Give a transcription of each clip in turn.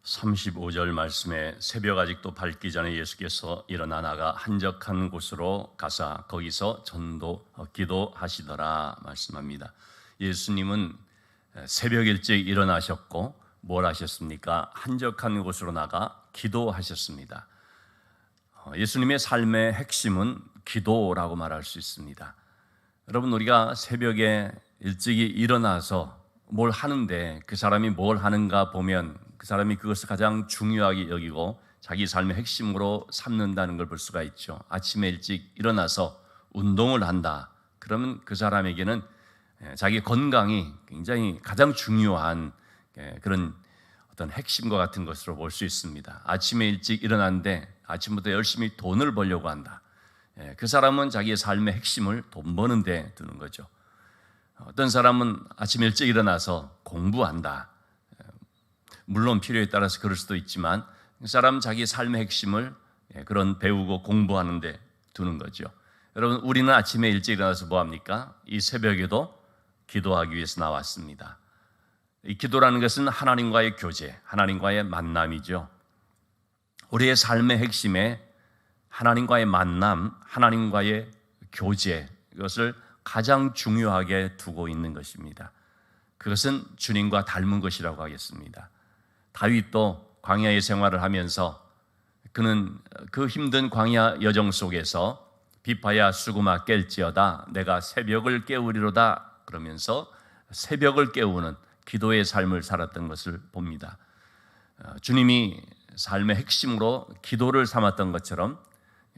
35절 말씀에 새벽 아직도 밝기 전에 예수께서 일어나 나가 한적한 곳으로 가사 거기서 기도하시더라 말씀합니다. 예수님은 새벽 일찍 일어나셨고 뭘 하셨습니까? 한적한 곳으로 나가 기도하셨습니다. 예수님의 삶의 핵심은 기도라고 말할 수 있습니다. 여러분, 우리가 새벽에 일찍이 일어나서 뭘 하는데 그 사람이 뭘 하는가 보면 그 사람이 그것을 가장 중요하게 여기고 자기 삶의 핵심으로 삼는다는 걸 볼 수가 있죠. 아침에 일찍 일어나서 운동을 한다. 그러면 그 사람에게는 자기 건강이 굉장히 가장 중요한 그런 어떤 핵심과 같은 것으로 볼 수 있습니다. 아침에 일찍 일어났는데 아침부터 열심히 돈을 벌려고 한다. 그 사람은 자기의 삶의 핵심을 돈 버는 데 두는 거죠. 어떤 사람은 아침 일찍 일어나서 공부한다. 물론 필요에 따라서 그럴 수도 있지만 그 사람은 자기 삶의 핵심을 그런 배우고 공부하는 데 두는 거죠. 여러분, 우리는 아침에 일찍 일어나서 뭐합니까? 이 새벽에도 기도하기 위해서 나왔습니다. 이 기도라는 것은 하나님과의 교제, 하나님과의 만남이죠. 우리의 삶의 핵심에 하나님과의 만남, 하나님과의 교제, 이것을 가장 중요하게 두고 있는 것입니다. 그것은 주님과 닮은 것이라고 하겠습니다. 다윗도 광야의 생활을 하면서 그는 그 힘든 광야 여정 속에서 비파야 수구마 깰지어다 내가 새벽을 깨우리로다 그러면서 새벽을 깨우는 기도의 삶을 살았던 것을 봅니다. 주님이 삶의 핵심으로 기도를 삼았던 것처럼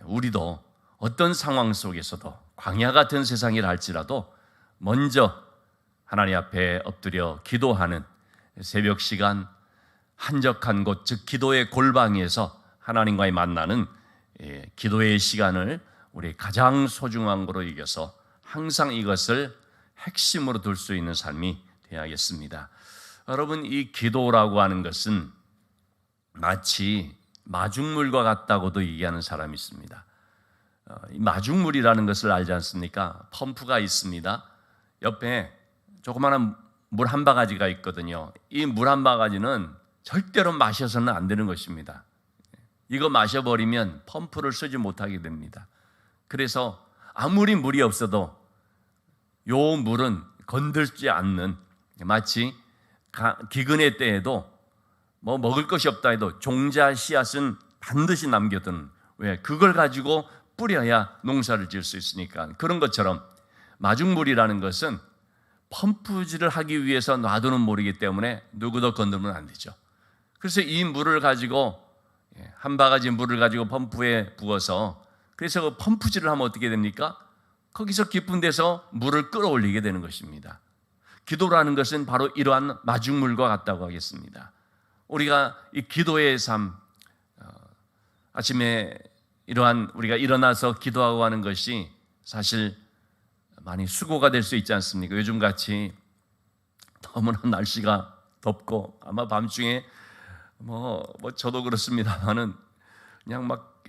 우리도 어떤 상황 속에서도 광야 같은 세상이라 할지라도 먼저 하나님 앞에 엎드려 기도하는 새벽 시간, 한적한 곳, 즉 기도의 골방에서 하나님과의 만나는 기도의 시간을 우리 가장 소중한 거로 여겨서 항상 이것을 핵심으로 둘 수 있는 삶이 되어야겠습니다. 여러분, 이 기도라고 하는 것은 마치 마중물과 같다고도 얘기하는 사람이 있습니다. 이 마중물이라는 것을 알지 않습니까? 펌프가 있습니다. 옆에 조그마한 물 한 바가지가 있거든요. 이 물 한 바가지는 절대로 마셔서는 안 되는 것입니다. 이거 마셔버리면 펌프를 쓰지 못하게 됩니다. 그래서 아무리 물이 없어도 요 물은 건들지 않는, 마치 기근의 때에도 뭐 먹을 것이 없다 해도 종자 씨앗은 반드시 남겨두는, 왜? 그걸 가지고 뿌려야 농사를 지을 수 있으니까. 그런 것처럼 마중물이라는 것은 펌프질을 하기 위해서 놔두는 물이기 때문에 누구도 건들면 안 되죠. 그래서 이 물을 가지고, 한 바가지 물을 가지고 펌프에 부어서, 그래서 그 펌프질을 하면 어떻게 됩니까? 거기서 깊은 데서 물을 끌어올리게 되는 것입니다. 기도라는 것은 바로 이러한 마중물과 같다고 하겠습니다. 우리가 이 기도의 삶, 아침에 이러한 우리가 일어나서 기도하고 하는 것이 사실 많이 수고가 될 수 있지 않습니까? 요즘같이 너무나 날씨가 덥고 아마 밤중에 뭐 저도 그렇습니다만은 그냥 막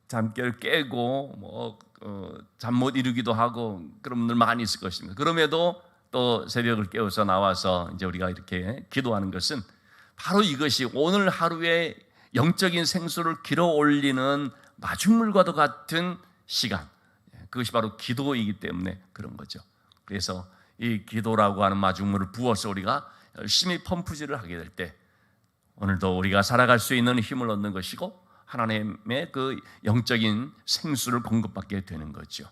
잠결 깨고 잠 못 이루기도 하고 그런 분들 많이 있을 것입니다. 그럼에도 또 새벽을 깨워서 나와서 이제 우리가 이렇게 기도하는 것은 바로 이것이 오늘 하루의 영적인 생수를 길어 올리는 마중물과도 같은 시간, 그것이 바로 기도이기 때문에 그런 거죠. 그래서 이 기도라고 하는 마중물을 부어서 우리가 열심히 펌프질을 하게 될 때 오늘도 우리가 살아갈 수 있는 힘을 얻는 것이고 하나님의 그 영적인 생수를 공급받게 되는 거죠.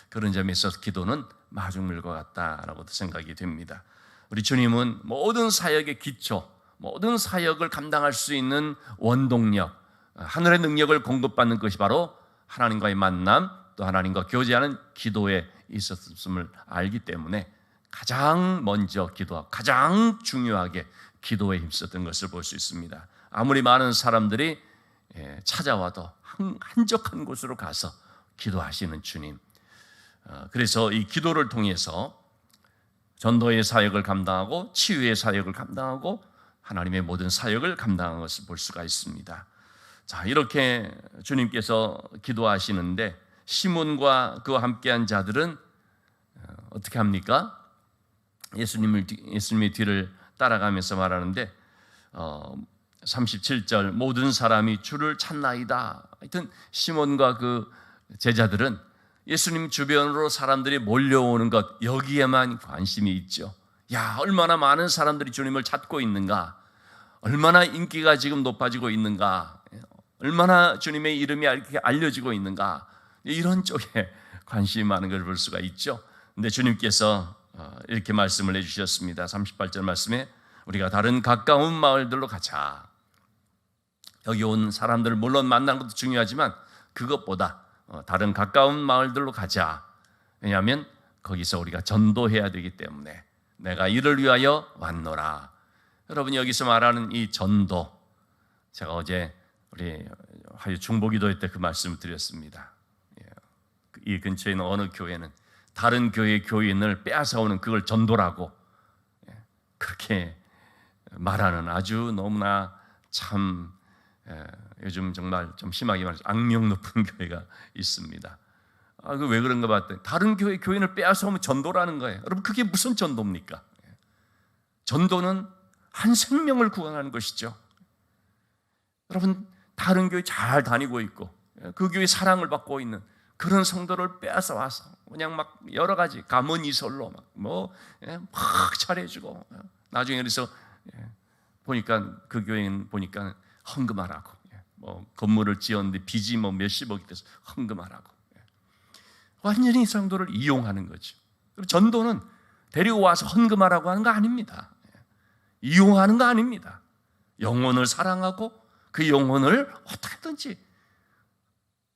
그런 점에 있어서 기도는 마중물과 같다라고도 생각이 됩니다. 우리 주님은 모든 사역의 기초, 모든 사역을 감당할 수 있는 원동력, 하늘의 능력을 공급받는 것이 바로 하나님과의 만남, 또 하나님과 교제하는 기도에 있었음을 알기 때문에 가장 먼저 기도하고 가장 중요하게 기도에 힘썼던 것을 볼 수 있습니다. 아무리 많은 사람들이 찾아와도 한적한 곳으로 가서 기도하시는 주님. 그래서 이 기도를 통해서 전도의 사역을 감당하고 치유의 사역을 감당하고 하나님의 모든 사역을 감당한 것을 볼 수가 있습니다. 자, 이렇게 주님께서 기도하시는데 시몬과 그와 함께한 자들은 어떻게 합니까? 예수님의 뒤를 따라가면서 말하는데 37절 모든 사람이 주를 찾나이다. 하여튼 시몬과 그 제자들은 예수님 주변으로 사람들이 몰려오는 것 여기에만 관심이 있죠. 야, 얼마나 많은 사람들이 주님을 찾고 있는가, 얼마나 인기가 지금 높아지고 있는가, 얼마나 주님의 이름이 이렇게 알려지고 있는가, 이런 쪽에 관심이 많은 걸 볼 수가 있죠. 근데 주님께서 이렇게 말씀을 해주셨습니다. 38절 말씀에 우리가 다른 가까운 마을들로 가자. 여기 온 사람들을 물론 만나는 것도 중요하지만 그것보다 다른 가까운 마을들로 가자. 왜냐하면 거기서 우리가 전도해야 되기 때문에 내가 이를 위하여 왔노라. 여러분, 여기서 말하는 이 전도, 제가 어제 우리 화요 중보기도회 때 그 말씀을 드렸습니다. 이 근처에 있는 어느 교회는 다른 교회의 교인을 빼앗아오는 그걸 전도라고 그렇게 말하는 아주 너무나 참 요즘 정말 좀 심하게 말해서 악명 높은 교회가 있습니다. 그 왜 그런가 봤더니 다른 교회 교인을 빼앗아오면 전도라는 거예요. 여러분, 그게 무슨 전도입니까? 전도는 한 생명을 구원하는 것이죠. 여러분, 다른 교회 잘 다니고 있고 그 교회 사랑을 받고 있는 그런 성도를 빼앗아 와서 그냥 막 여러 가지 가문이설로 막 잘해주고, 나중에 그래서 보니까 그 교회는 보니까 헌금하라고, 건물을 지었는데 빚이 몇십억이 돼서 헌금하라고, 완전히 성도를 이용하는 거죠. 전도는 데리고 와서 헌금하라고 하는 거 아닙니다. 이용하는 거 아닙니다. 영혼을 사랑하고 그 영혼을 어떻게든지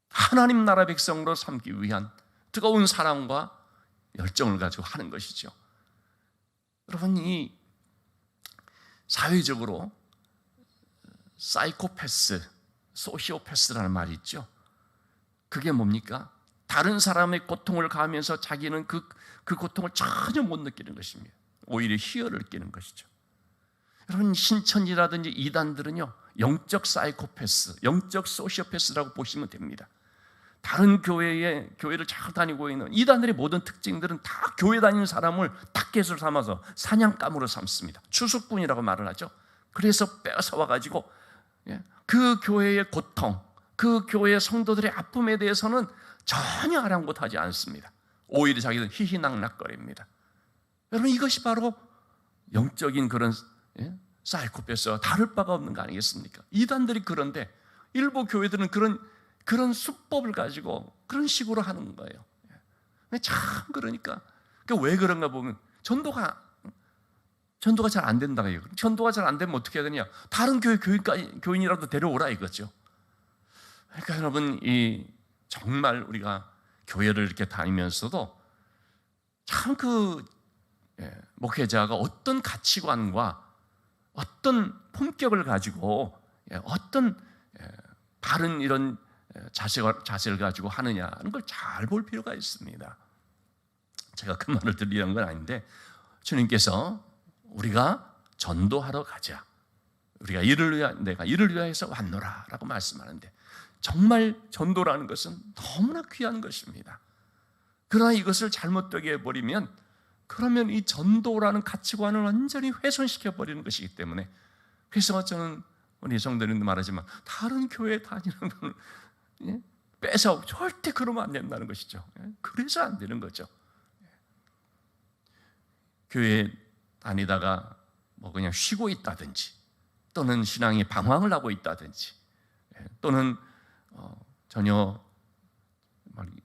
하나님 나라 백성으로 삼기 위한 뜨거운 사랑과 열정을 가지고 하는 것이죠. 여러분, 이 사회적으로 사이코패스, 소시오패스라는 말이 있죠. 그게 뭡니까? 다른 사람의 고통을 가하면서 자기는 그 고통을 전혀 못 느끼는 것입니다. 오히려 희열을 느끼는 것이죠. 여러분, 신천지라든지 이단들은요, 영적 사이코패스, 영적 소시오패스라고 보시면 됩니다. 다른 교회를 잘 다니고 있는 이단들의 모든 특징들은 다 교회 다니는 사람을 타겟으로 삼아서 사냥감으로 삼습니다. 추수꾼이라고 말을 하죠. 그래서 빼앗아 와가지고 그 교회의 고통, 그 교회의 성도들의 아픔에 대해서는 전혀 아랑곳하지 않습니다. 오히려 자기들은 희희낙낙거립니다. 여러분, 이것이 바로 영적인 그런 사이코패스와 다를 바가 없는 거 아니겠습니까? 이단들이 그런데 일부 교회들은 그런 수법을 가지고 그런 식으로 하는 거예요. 참, 그러니까 왜 그런가 보면 전도가 잘 안 된다. 전도가 잘 안 되면 어떻게 해야 되냐? 다른 교회 교인이라도 데려오라 이거죠. 그러니까 여러분, 정말 우리가 교회를 이렇게 다니면서도 참 목회자가 어떤 가치관과 어떤 품격을 가지고 어떤 바른 이런 자세를 가지고 하느냐는 걸 잘 볼 필요가 있습니다. 제가 그 말을 드리려는 건 아닌데, 주님께서 우리가 전도하러 가자, 우리가 내가 이를 위하여서 왔노라 라고 말씀하는데, 정말 전도라는 것은 너무나 귀한 것입니다. 그러나 이것을 잘못되게 해버리면 그러면 이 전도라는 가치관을 완전히 훼손시켜버리는 것이기 때문에, 그래서 저는 우리 성도님도 말하지만 다른 교회 다니는 걸 뺏어 절대 그러면 안 된다는 것이죠. 그래서 안 되는 거죠. 교회 다니다가 그냥 쉬고 있다든지, 또는 신앙이 방황을 하고 있다든지, 또는 전혀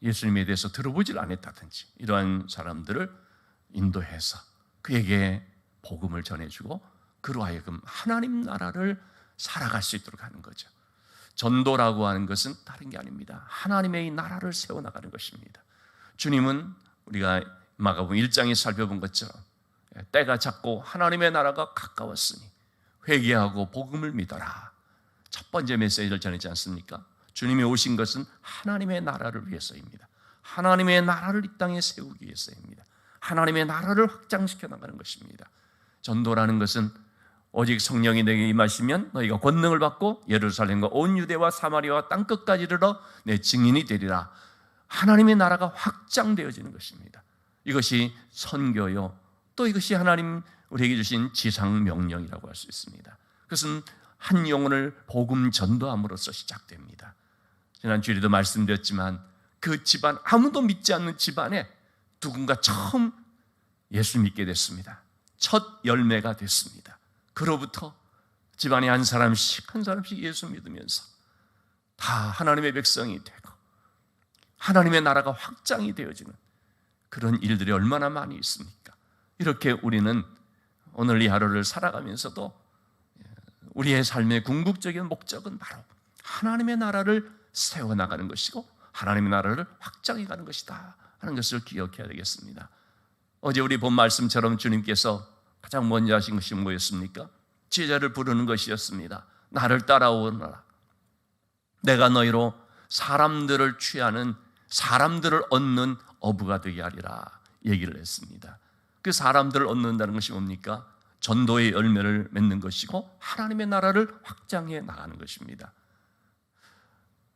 예수님에 대해서 들어보질 않았다든지, 이러한 사람들을 인도해서 그에게 복음을 전해주고 그로 하여금 하나님 나라를 살아갈 수 있도록 하는 거죠. 전도라고 하는 것은 다른 게 아닙니다. 하나님의 나라를 세워나가는 것입니다. 주님은 우리가 마가복음 1장에 살펴본 것처럼 때가 찼고 하나님의 나라가 가까웠으니 회개하고 복음을 믿어라, 첫 번째 메시지를 전하지 않습니까? 주님이 오신 것은 하나님의 나라를 위해서입니다. 하나님의 나라를 이 땅에 세우기 위해서입니다. 하나님의 나라를 확장시켜 나가는 것입니다. 전도라는 것은 오직 성령이 내게 임하시면 너희가 권능을 받고 예루살렘과 온 유대와 사마리아와 땅끝까지 이르러 내 증인이 되리라. 하나님의 나라가 확장되어지는 것입니다. 이것이 선교요, 또 이것이 하나님 우리에게 주신 지상 명령이라고 할 수 있습니다. 그것은 한 영혼을 복음 전도함으로써 시작됩니다. 지난 주일에도 말씀드렸지만 그 집안, 아무도 믿지 않는 집안에 누군가 처음 예수 믿게 됐습니다. 첫 열매가 됐습니다. 그로부터 집안에 한 사람씩 예수 믿으면서 다 하나님의 백성이 되고 하나님의 나라가 확장이 되어지는 그런 일들이 얼마나 많이 있습니까? 이렇게 우리는 오늘 이 하루를 살아가면서도 우리의 삶의 궁극적인 목적은 바로 하나님의 나라를 세워나가는 것이고 하나님의 나라를 확장해가는 것이다 하는 것을 기억해야 되겠습니다. 어제 우리 본 말씀처럼 주님께서 가장 먼저 하신 것이 뭐였습니까? 제자를 부르는 것이었습니다. 나를 따라오너라. 내가 너희로 사람들을 취하는, 사람들을 얻는 어부가 되게 하리라 얘기를 했습니다. 그 사람들을 얻는다는 것이 뭡니까? 전도의 열매를 맺는 것이고 하나님의 나라를 확장해 나가는 것입니다.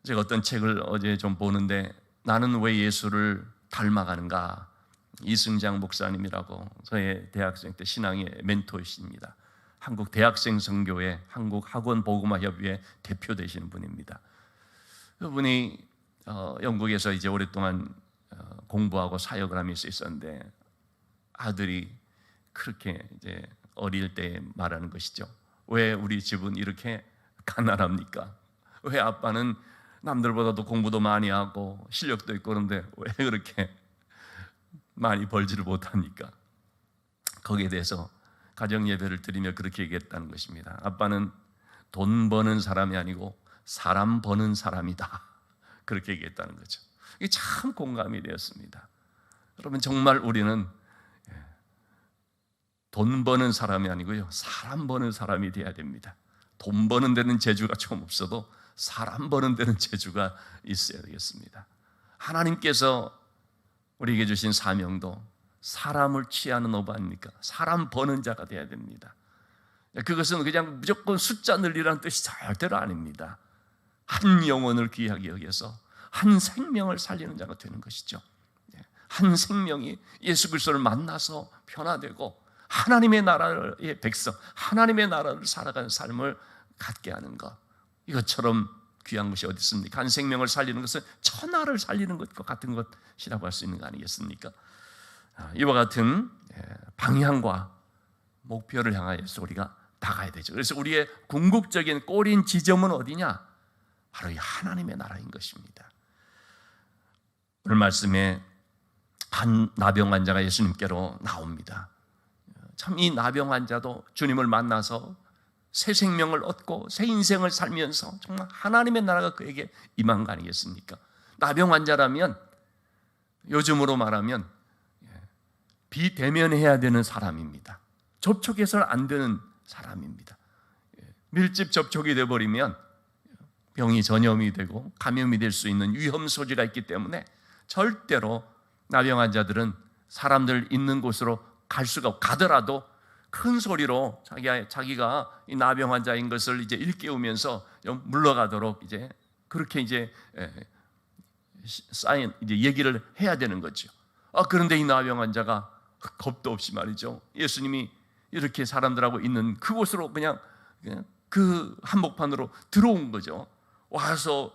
제가 어떤 책을 어제 좀 보는데 나는 왜 예수를 닮아가는가? 이승장 목사님이라고 저의 대학생 때 신앙의 멘토이십니다. 한국 대학생 선교회 한국 학원 복음화 협의회 대표 되시는 분입니다. 그분이 영국에서 이제 오랫동안 공부하고 사역을 하면서 있었는데 아들이 그렇게 이제 어릴 때 말하는 것이죠. 왜 우리 집은 이렇게 가난합니까? 왜 아빠는 남들보다도 공부도 많이 하고 실력도 있고 그런데 왜 그렇게 많이 벌지를 못합니까? 거기에 대해서 가정 예배를 드리며 그렇게 얘기했다는 것입니다. 아빠는 돈 버는 사람이 아니고 사람 버는 사람이다. 그렇게 얘기했다는 거죠. 이게 참 공감이 되었습니다. 여러분 정말 우리는 돈 버는 사람이 아니고요, 사람 버는 사람이 돼야 됩니다. 돈 버는 데는 재주가 좀 없어도 사람 버는 데는 재주가 있어야 되겠습니다. 하나님께서 우리에게 주신 사명도 사람을 취하는 어부 아닙니까? 사람 버는 자가 돼야 됩니다. 그것은 그냥 무조건 숫자 늘리라는 뜻이 절대로 아닙니다. 한 영혼을 귀하게 여겨서 한 생명을 살리는 자가 되는 것이죠. 한 생명이 예수 그리스도를 만나서 변화되고 하나님의 나라의 백성, 하나님의 나라를 살아가는 삶을 갖게 하는 것, 이것처럼 귀한 것이 어디 있습니까? 한 생명을 살리는 것은 천하를 살리는 것과 같은 것이라고 할 수 있는 거 아니겠습니까? 이와 같은 방향과 목표를 향하여서 우리가 나가야 되죠. 그래서 우리의 궁극적인 꼬린 지점은 어디냐? 바로 이 하나님의 나라인 것입니다. 오늘 말씀에 한 나병 환자가 예수님께로 나옵니다. 참 이 나병 환자도 주님을 만나서 새 생명을 얻고 새 인생을 살면서 정말 하나님의 나라가 그에게 임한 거 아니겠습니까? 나병 환자라면 요즘으로 말하면 비대면해야 되는 사람입니다. 접촉해서는 안 되는 사람입니다. 밀집 접촉이 되어버리면 병이 전염이 되고 감염이 될 수 있는 위험 소지가 있기 때문에 절대로 나병 환자들은 사람들 있는 곳으로 갈 수가 없고, 가더라도 큰 소리로 자기가 이 나병 환자인 것을 이제 일깨우면서 물러가도록 이제 그렇게 이제 이제 얘기를 해야 되는 거죠. 그런데 이 나병 환자가 겁도 없이 말이죠. 예수님이 이렇게 사람들하고 있는 그곳으로 그냥 그 한복판으로 들어온 거죠. 와서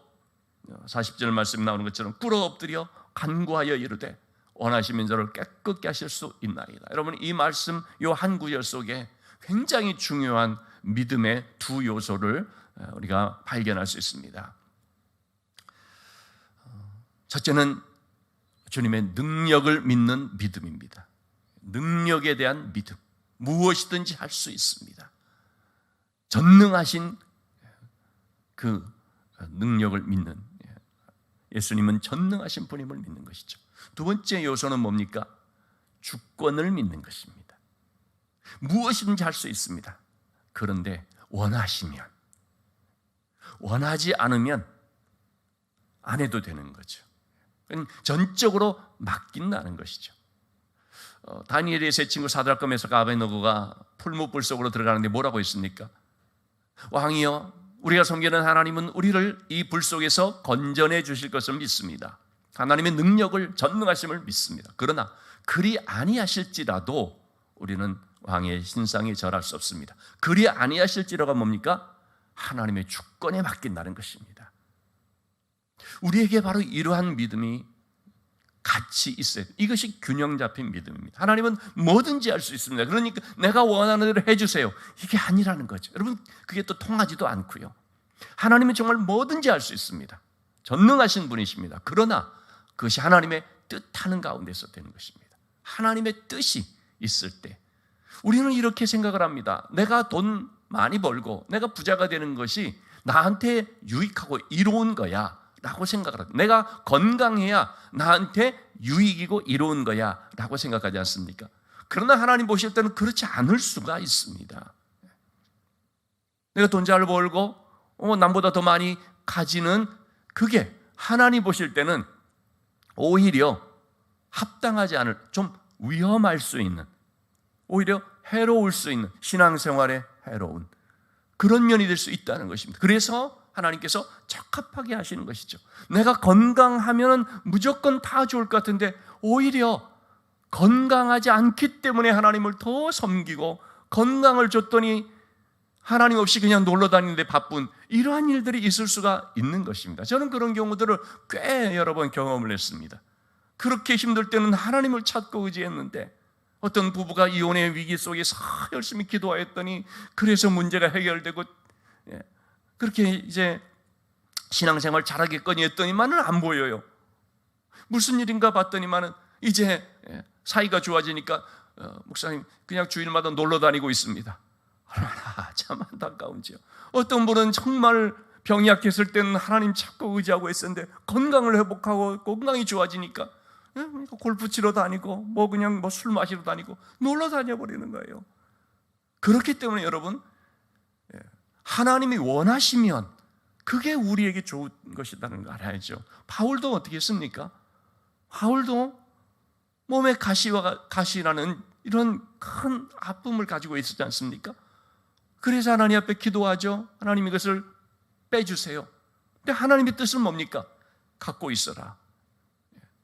40절 말씀 나오는 것처럼 꿇어 엎드려 간구하여 이르되 원하시면 저를 깨끗게 하실 수 있나이다. 여러분 이 말씀 요 한 구절 속에 굉장히 중요한 믿음의 두 요소를 우리가 발견할 수 있습니다. 첫째는 주님의 능력을 믿는 믿음입니다. 능력에 대한 믿음, 무엇이든지 할 수 있습니다. 전능하신 그 능력을 믿는, 예수님은 전능하신 분임을 믿는 것이죠. 두 번째 요소는 뭡니까? 주권을 믿는 것입니다. 무엇이든지 할 수 있습니다. 그런데 원하시면, 원하지 않으면 안 해도 되는 거죠. 전적으로 맡긴다는 것이죠. 다니엘의 세 친구 사드락과 메삭 아베드노고가 풀무불 속으로 들어가는데 뭐라고 했습니까? 왕이여, 우리가 섬기는 하나님은 우리를 이 불 속에서 건져내 주실 것을 믿습니다. 하나님의 능력을, 전능하심을 믿습니다. 그러나 그리 아니하실지라도 우리는 왕의 신상에 절할 수 없습니다. 그리 아니하실지라가 뭡니까? 하나님의 주권에 맡긴다는 것입니다. 우리에게 바로 이러한 믿음이 같이 있어요. 이것이 균형 잡힌 믿음입니다. 하나님은 뭐든지 할 수 있습니다. 그러니까 내가 원하는 대로 해주세요, 이게 아니라는 거죠. 여러분, 그게 또 통하지도 않고요. 하나님은 정말 뭐든지 할 수 있습니다. 전능하신 분이십니다. 그러나 그것이 하나님의 뜻하는 가운데서 되는 것입니다. 하나님의 뜻이 있을 때 우리는 이렇게 생각을 합니다. 내가 돈 많이 벌고 내가 부자가 되는 것이 나한테 유익하고 이로운 거야 라고 생각을 합니다. 내가 건강해야 나한테 유익이고 이로운 거야 라고 생각하지 않습니까? 그러나 하나님 보실 때는 그렇지 않을 수가 있습니다. 내가 돈 잘 벌고 남보다 더 많이 가지는 그게 하나님 보실 때는 오히려 합당하지 않을, 좀 위험할 수 있는, 오히려 해로울 수 있는, 신앙생활에 해로운 그런 면이 될 수 있다는 것입니다. 그래서 하나님께서 적합하게 하시는 것이죠. 내가 건강하면 무조건 다 좋을 것 같은데 오히려 건강하지 않기 때문에 하나님을 더 섬기고 건강을 줬더니 하나님 없이 그냥 놀러 다니는데 바쁜 이러한 일들이 있을 수가 있는 것입니다. 저는 그런 경우들을 꽤 여러 번 경험을 했습니다. 그렇게 힘들 때는 하나님을 찾고 의지했는데 어떤 부부가 이혼의 위기 속에서 열심히 기도하였더니 그래서 문제가 해결되고 그렇게 이제 신앙생활 잘하겠거니 했더니만은 안 보여요. 무슨 일인가 봤더니만은 이제 사이가 좋아지니까 목사님 그냥 주일마다 놀러 다니고 있습니다. 얼마나 참 안타까운지요. 어떤 분은 정말 병이 약했을 때는 하나님 찾고 의지하고 있었는데 건강을 회복하고 건강이 좋아지니까 골프 치러 다니고 그냥 술 마시러 다니고 놀러 다녀버리는 거예요. 그렇기 때문에 여러분, 하나님이 원하시면 그게 우리에게 좋은 것이라는 걸 알아야죠. 바울도 어떻게 했습니까? 바울도 몸에 가시라는 이런 큰 아픔을 가지고 있었지 않습니까? 그래서 하나님 앞에 기도하죠. 하나님 이것을 빼주세요. 근데 하나님의 뜻은 뭡니까? 갖고 있어라.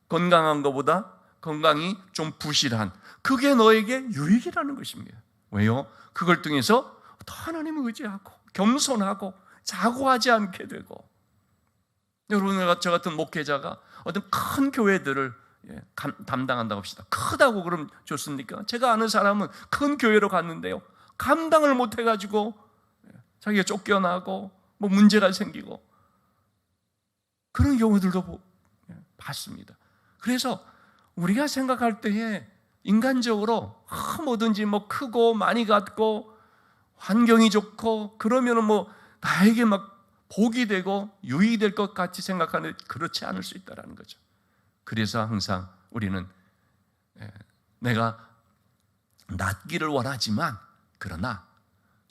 건강한 것보다 건강이 좀 부실한 그게 너에게 유익이라는 것입니다. 왜요? 그걸 통해서 더 하나님을 의지하고 겸손하고 자고하지 않게 되고, 여러분, 저 같은 목회자가 어떤 큰 교회들을 담당한다고 합시다. 크다고 그럼 좋습니까? 제가 아는 사람은 큰 교회로 갔는데요, 감당을 못해가지고 자기가 쫓겨나고 문제가 생기고 그런 경우들도 봤습니다. 그래서 우리가 생각할 때에 인간적으로 뭐든지 크고 많이 갖고 환경이 좋고 그러면은 나에게 복이 되고 유익이 될 것 같이 생각하는데 그렇지 않을 수 있다는 거죠. 그래서 항상 우리는 내가 낫기를 원하지만 그러나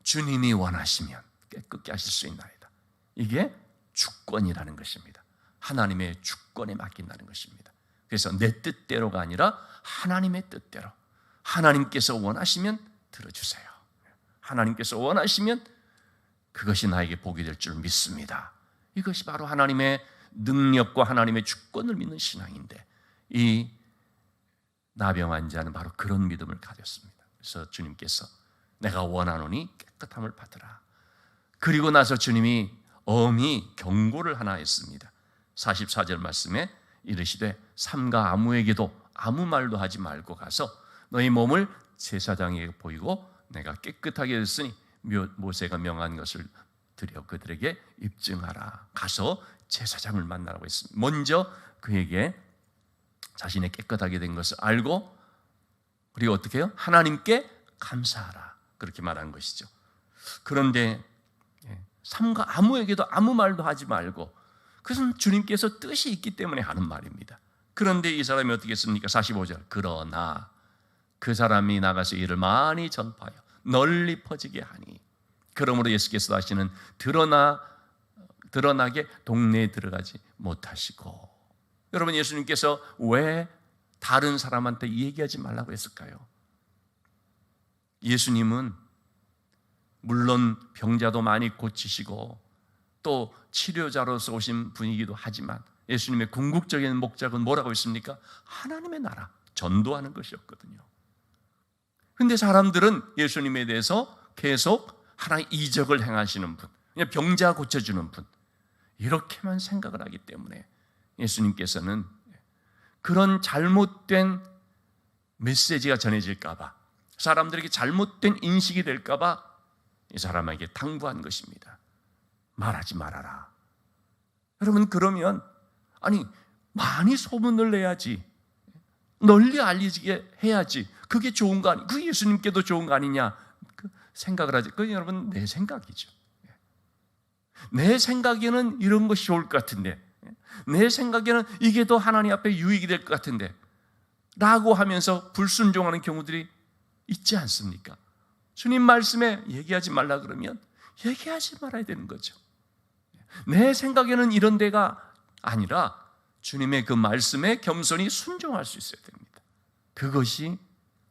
주님이 원하시면 깨끗게 하실 수 있나이다. 이게 주권이라는 것입니다. 하나님의 주권에 맡긴다는 것입니다. 그래서 내 뜻대로가 아니라 하나님의 뜻대로, 하나님께서 원하시면 들어주세요. 하나님께서 원하시면 그것이 나에게 복이 될 줄 믿습니다. 이것이 바로 하나님의 능력과 하나님의 주권을 믿는 신앙인데, 이 나병 환자는 바로 그런 믿음을 가졌습니다. 그래서 주님께서 내가 원하노니 깨끗함을 받으라. 그리고 나서 주님이 엄히 경고를 하나 했습니다. 44절 말씀에 이르시되 삼가 아무에게도 아무 말도 하지 말고 가서 너희 몸을 제사장에게 보이고 내가 깨끗하게 됐으니 모세가 명한 것을 드려 그들에게 입증하라. 가서 제사장을 만나라고 했습니다. 먼저 그에게 자신의 깨끗하게 된 것을 알고, 그리고 어떻게 해요? 하나님께 감사하라. 그렇게 말한 것이죠. 그런데 삼가 아무에게도 아무 말도 하지 말고, 그것은 주님께서 뜻이 있기 때문에 하는 말입니다. 그런데 이 사람이 어떻게 했습니까? 45절. 그러나 그 사람이 나가서 이를 많이 전파하여 널리 퍼지게 하니, 그러므로 예수께서 하시는 드러나게 동네에 들어가지 못하시고. 여러분, 예수님께서 왜 다른 사람한테 얘기하지 말라고 했을까요? 예수님은 물론 병자도 많이 고치시고 또 치료자로서 오신 분이기도 하지만 예수님의 궁극적인 목적은 뭐라고 했습니까? 하나님의 나라, 전도하는 것이었거든요. 근데 사람들은 예수님에 대해서 계속 하나의 이적을 행하시는 분, 그냥 병자 고쳐주는 분, 이렇게만 생각을 하기 때문에 예수님께서는 그런 잘못된 메시지가 전해질까봐, 사람들에게 잘못된 인식이 될까봐 이 사람에게 당부한 것입니다. 말하지 말아라. 여러분, 그러면 아니 많이 소문을 내야지, 널리 알리게 해야지, 그게 좋은 거 아니, 그게 예수님께도 좋은 거 아니냐 그 생각을 하지. 그건 여러분 내 생각이죠. 내 생각에는 이런 것이 좋을 것 같은데, 내 생각에는 이게 더 하나님 앞에 유익이 될 것 같은데 라고 하면서 불순종하는 경우들이 있지 않습니까? 주님 말씀에 얘기하지 말라 그러면 얘기하지 말아야 되는 거죠. 내 생각에는 이런 데가 아니라 주님의 그 말씀에 겸손히 순종할 수 있어야 됩니다. 그것이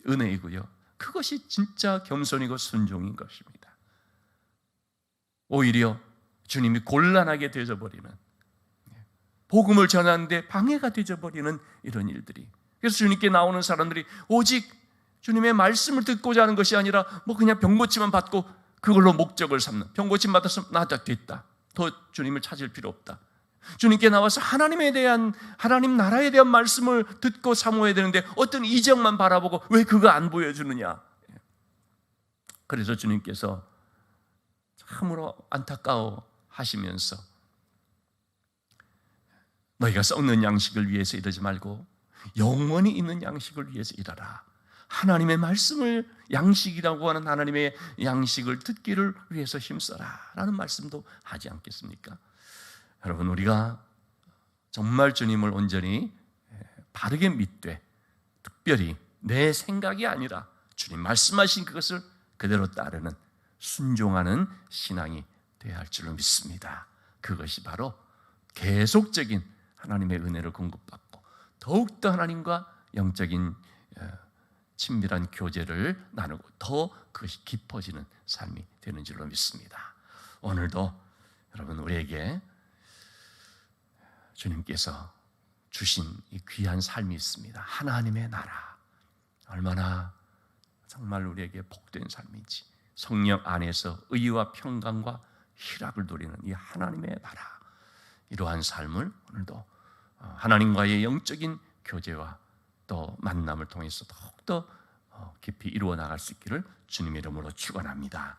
은혜이고요, 그것이 진짜 겸손이고 순종인 것입니다. 오히려 주님이 곤란하게 되어버리는, 복음을 전하는데 방해가 되어버리는 이런 일들이, 그래서 주님께 나오는 사람들이 오직 주님의 말씀을 듣고자 하는 것이 아니라 그냥 병고침만 받고 그걸로 목적을 삼는, 병고침 받았으면 나 됐다, 더 주님을 찾을 필요 없다. 주님께 나와서 하나님에 대한, 하나님 나라에 대한 말씀을 듣고 사모해야 되는데 어떤 이적만 바라보고 왜 그거 안 보여주느냐. 그래서 주님께서 참으로 안타까워 하시면서 너희가 썩는 양식을 위해서 이러지 말고 영원히 있는 양식을 위해서 일하라. 하나님의 말씀을 양식이라고 하는 하나님의 양식을 듣기를 위해서 힘써라 라는 말씀도 하지 않겠습니까? 여러분, 우리가 정말 주님을 온전히 바르게 믿되 특별히 내 생각이 아니라 주님 말씀하신 그것을 그대로 따르는, 순종하는 신앙이 되어야 할 줄로 믿습니다. 그것이 바로 계속적인 하나님의 은혜를 공급받고 더욱더 하나님과 영적인 친밀한 교제를 나누고 더 그것이 깊어지는 삶이 되는 줄로 믿습니다. 오늘도 여러분, 우리에게 주님께서 주신 이 귀한 삶이 있습니다. 하나님의 나라, 얼마나 정말 우리에게 복된 삶인지, 성령 안에서 의와 평강과 희락을 누리는 이 하나님의 나라, 이러한 삶을 오늘도 하나님과의 영적인 교제와 또 만남을 통해서 더욱더 깊이 이루어 나갈 수 있기를 주님의 이름으로 축원합니다.